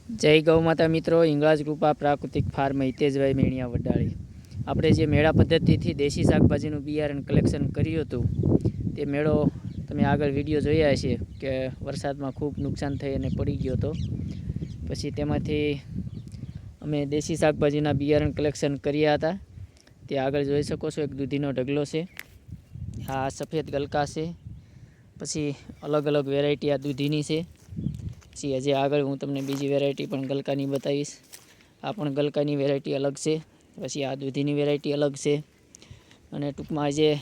જય ગૌ માતા મિત્રો, ઇંગળાજ કૃપા પ્રાકૃતિક ફાર્મ હિતેશભાઈ મેણિયા વડાળી. આપણે જે મેળા પદ્ધતિથી દેશી શાકભાજીનું બિયારણ કલેક્શન કર્યું હતું, તે મેળો તમે આગળ વિડીયો જોયા હશે કે વરસાદમાં ખૂબ નુકસાન થઈ અને પડી ગયો હતો. પછી તેમાંથી અમે દેશી શાકભાજીના બિયારણ કલેક્શન કર્યા હતા. તે આગળ જોઈ શકો છો, એક દૂધીનો ઢગલો છે, આ સફેદ ગલકા છે, પછી અલગ અલગ વેરાયટી આ દૂધીની છે. પછી હજી આગળ હું તમને બીજી વેરાયટી પણ ગલકાની બતાવીશ. આ પણ ગલકાની વેરાયટી અલગ છે. પછી આ દૂધીની વેરાયટી અલગ છે. અને ટૂંકમાં આજે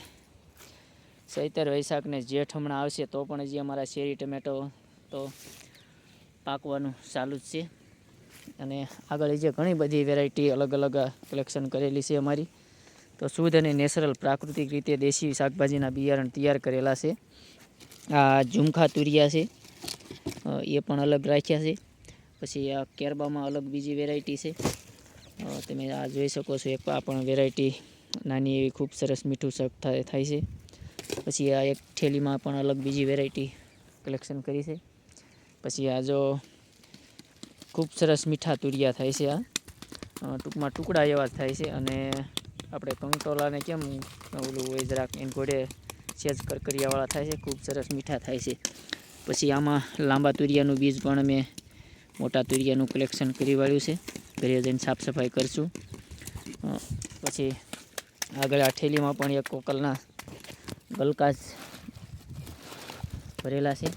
ચૈતર વૈશાખ ને જેઠ હમણાં આવશે તો પણ હજી અમારા શેરી ટમેટો તો પાકવાનું ચાલુ જ છે. અને આગળ જે ઘણી બધી વેરાયટી અલગ અલગ કલેક્શન કરેલી છે અમારી. તો શુદ્ધ અને નેચરલ પ્રાકૃતિક રીતે દેશી શાકભાજીના બિયારણ તૈયાર કરેલા છે. આ ઝુમખા તુરિયા છે, એ પણ અલગ રાખ્યા છે. પછી આ કેરબામાં અલગ બીજી વેરાયટી છે, તમે આ જોઈ શકો છો. એક આ પણ વેરાયટી નાની એવી ખૂબ સરસ મીઠું શાક થાય છે. પછી આ એક થેલીમાં પણ અલગ બીજી વેરાયટી કલેક્શન કરી છે. પછી આ જો ખૂબ સરસ મીઠા તુરિયા થાય છે. આ ટૂંકમાં ટુકડા એવા થાય છે. અને આપણે કંટોલાને કેમ ઓલું હોય જરાક એને ઘોડે સેજ કરકરિયાવાળા થાય છે, ખૂબ સરસ મીઠા થાય છે. પછી આમાં લાંબા તુરિયાનું બીજ પણ અમે મોટા તુરિયાનું કલેક્શન કરી વાળ્યું છે. ઘરે જઈને સાફ સફાઈ કરશું. પછી આગળ આ થેલીમાં પણ એક કોકલના ગલકાસ ભરેલા છે.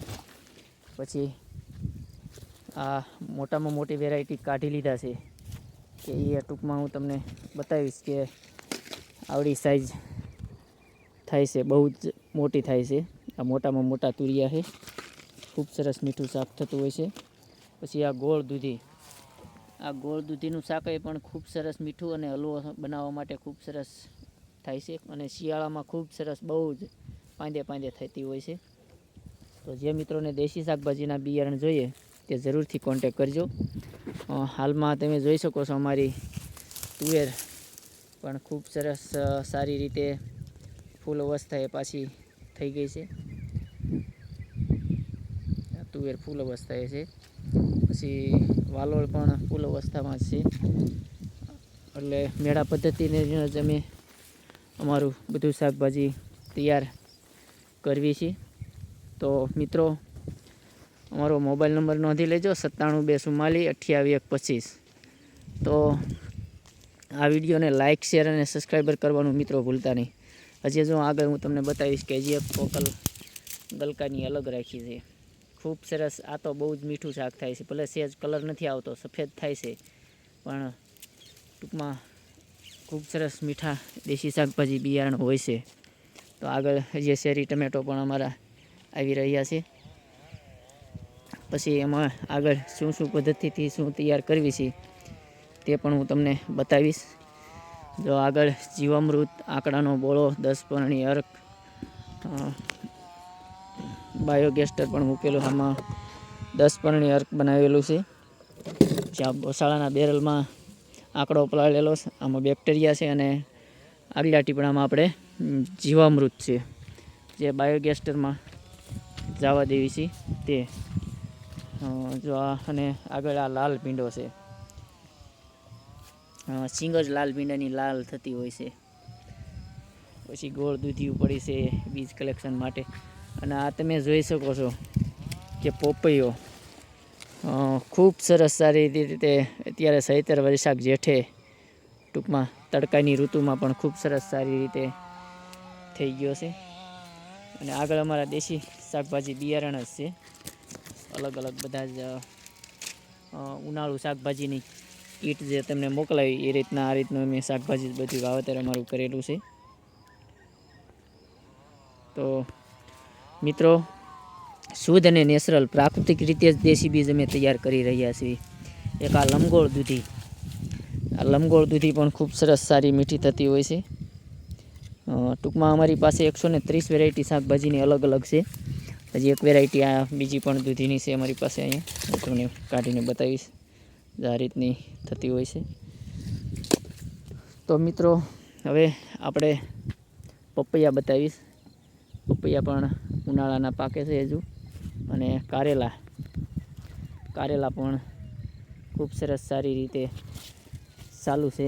પછી આ મોટામાં મોટી વેરાયટી કાઢી લીધા છે, કે એ ટૂંકમાં હું તમને બતાવીશ કે આવડી સાઈઝ થાય છે, બહુ જ મોટી થાય છે. આ મોટામાં મોટા તુરિયા છે, ખૂબ સરસ મીઠું શાક થતું હોય છે. પછી આ ગોળ દૂધી, આ ગોળ દૂધીનું શાક એ પણ ખૂબ સરસ મીઠું અને હલવો બનાવવા માટે ખૂબ સરસ થાય છે. અને શિયાળામાં ખૂબ સરસ બહુ જ પાંદે પાંદે થતી હોય છે. તો જે મિત્રોને દેશી શાકભાજીના બિયારણ જોઈએ તે જરૂરથી કોન્ટેક કરજો. હાલમાં તમે જોઈ શકો છો અમારી તુવેર પણ ખૂબ સરસ સારી રીતે ફૂલ અવસ્થાએ પાછી થઈ ગઈ છે. તુવેર ફૂલ અવસ્થાએ છે. પછી વાલોળ પણ ફૂલ અવસ્થામાં છે. એટલે મેળા પદ્ધતિને જ અમે અમારું બધું શાકભાજી તૈયાર કરવી છે. તો મિત્રો, અમારો મોબાઈલ નંબર નોંધી લેજો, 9724482125. તો આ વિડીયોને લાઇક, શેર અને સબસ્ક્રાઈબર કરવાનું મિત્રો ભૂલતા નહીં. હજી જો આગળ હું તમને બતાવીશ કે હજી એક કોકલ ગલકાની અલગ રાખી છે, ખૂબ સરસ. આ તો બહુ જ મીઠું શાક થાય છે. ભલે સહેજ કલર નથી આવતો, સફેદ થાય છે, પણ ટૂંકમાં ખૂબ સરસ મીઠા દેશી શાકભાજી બિયારણ હોય છે. તો આગળ હજી શેરી ટમેટો પણ અમારા આવી રહ્યા છે. પછી એમાં આગળ શું શું પદ્ધતિથી શું તૈયાર કરવી છે તે પણ હું તમને બતાવીશ. જો આગળ જીવામૃત, આંકડાનો બોળો, 10 પરણી અર્ક, બાયોગેસ્ટર પણ મૂકેલું. આમાં 10 પરણી અર્ક બનાવેલું છે. જ્યાં મસાલાના બેરલમાં આંકડો પલાળેલો છે, આમાં બેક્ટેરિયા છે. અને આગલા ટીપણામાં આપણે જીવામૃત છે, જે બાયોગેસ્ટરમાં જવા દેવી છે તે. જો આ અને આગળ આ લાલ ભીંડો છે, સિંગ જ લાલ ભીંડાની લાલ થતી હોય છે. પછી ગોળ દૂધિયું પડી છે બીજ કલેક્શન માટે. અને આ તમે જોઈ શકો છો કે પોપૈયો ખૂબ સરસ સારી રીતે અત્યારે ચૈતર વૈશાખ જેઠે ટૂંકમાં તડકાની ઋતુમાં પણ ખૂબ સરસ સારી રીતે થઈ ગયો છે. અને આગળ અમારા દેશી શાકભાજી બિયારણ જ છે, અલગ અલગ બધા જ ઉનાળુ શાકભાજીની કીટ જે તમને મોકલાવી એ રીતના આ રીતનું અમે શાકભાજી બધું વાવેતર અમારું કરેલું છે. તો મિત્રો, શુદ્ધ અને નેચરલ પ્રાકૃતિક રીતે જ દેશી બીજ અમે તૈયાર કરી રહ્યા છીએ. એક આ લમગોળ દૂધી, આ લમગોળ દૂધી પણ ખૂબ સરસ સારી મીઠી થતી હોય છે. ટૂંકમાં અમારી પાસે 130 વેરાયટી શાકભાજીની અલગ અલગ છે. હજી એક વેરાયટી આ બીજી પણ દૂધીની છે અમારી પાસે. અહીંયા હું તમને કાઢીને બતાવીશ આ રીતની થતી હોય છે. તો મિત્રો, હવે આપણે પપૈયા બતાવીશ. પપૈયા પણ ઉનાળાના પાકે છે હજુ. અને કારેલા પણ ખૂબ સરસ સારી રીતે ચાલુ છે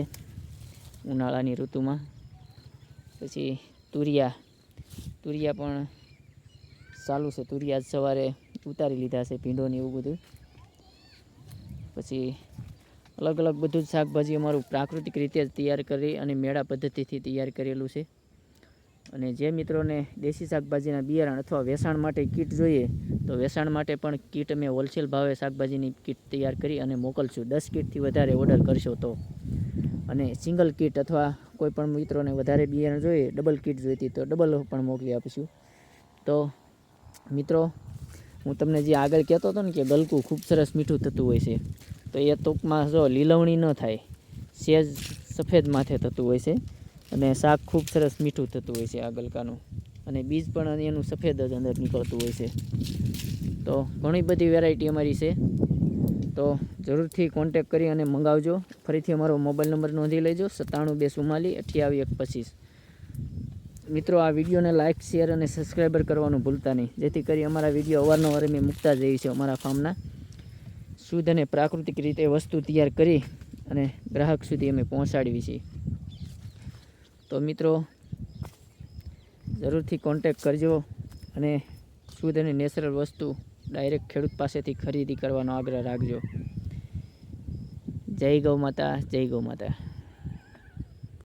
ઉનાળાની ઋતુમાં. પછી તુરિયા પણ ચાલુ છે. તુરિયા સવારે ઉતારી લીધા છે, ભીંડો ને એવું બધું. પછી અલગ અલગ બધું જ શાકભાજી અમારું પ્રાકૃતિક રીતે જ તૈયાર કરી અને મેળા પદ્ધતિથી તૈયાર કરેલું છે. અને જે મિત્રોને દેશી શાકભાજીના બિયારણ અથવા વેચાણ માટે કીટ જોઈએ તો વેચાણ માટે પણ કીટ અમે હોલસેલ ભાવે શાકભાજીની કીટ તૈયાર કરી અને મોકલશું. 10 કીટથી વધારે ઓર્ડર કરશો તો. અને સિંગલ કીટ અથવા કોઈ પણ મિત્રોને વધારે બિયારણ જોઈએ, ડબલ કીટ જોઈતી તો ડબલ પણ મોકલી આપીશું. તો મિત્રો, હું તમને જે આગળ કહેતો હતો ને કે ગલકું ખૂબ સરસ મીઠું થતું હોય છે, તો એ ટૂંકમાં જો લીલવણી ન થાય, સેજ સફેદ માથે થતું હોય છે અને શાક ખૂબ સરસ મીઠું થતું હોય છે આ ગલકાનું. અને બીજ પણ એનું સફેદ જ અંદર નીકળતું હોય છે. તો ઘણી બધી વેરાયટી અમારી છે, તો જરૂરથી કોન્ટેક કરી અને મંગાવજો. ફરીથી અમારો મોબાઈલ નંબર નોંધી લેજો, 9724482125. મિત્રો, આ વિડીયોને લાઇક, શેર અને સબસ્ક્રાઈબર કરવાનું ભૂલતા નહીં, જેથી કરી અમારા વિડીયો અવારનવાર અમે મૂકતા જ રહીએ છીએ. અમારા ફાર્મના શુદ્ધ અને પ્રાકૃતિક રીતે વસ્તુ તૈયાર કરી અને ગ્રાહક સુધી અમે પહોંચાડીએ છીએ. તો મિત્રો, જરૂરથી કોન્ટેક કરજો અને શુદ્ધ અને નેચરલ વસ્તુ ડાયરેક્ટ ખેડૂત પાસેથી ખરીદી કરવાનો આગ્રહ રાખજો. જય ગૌ માતા, જય ગૌ માતા.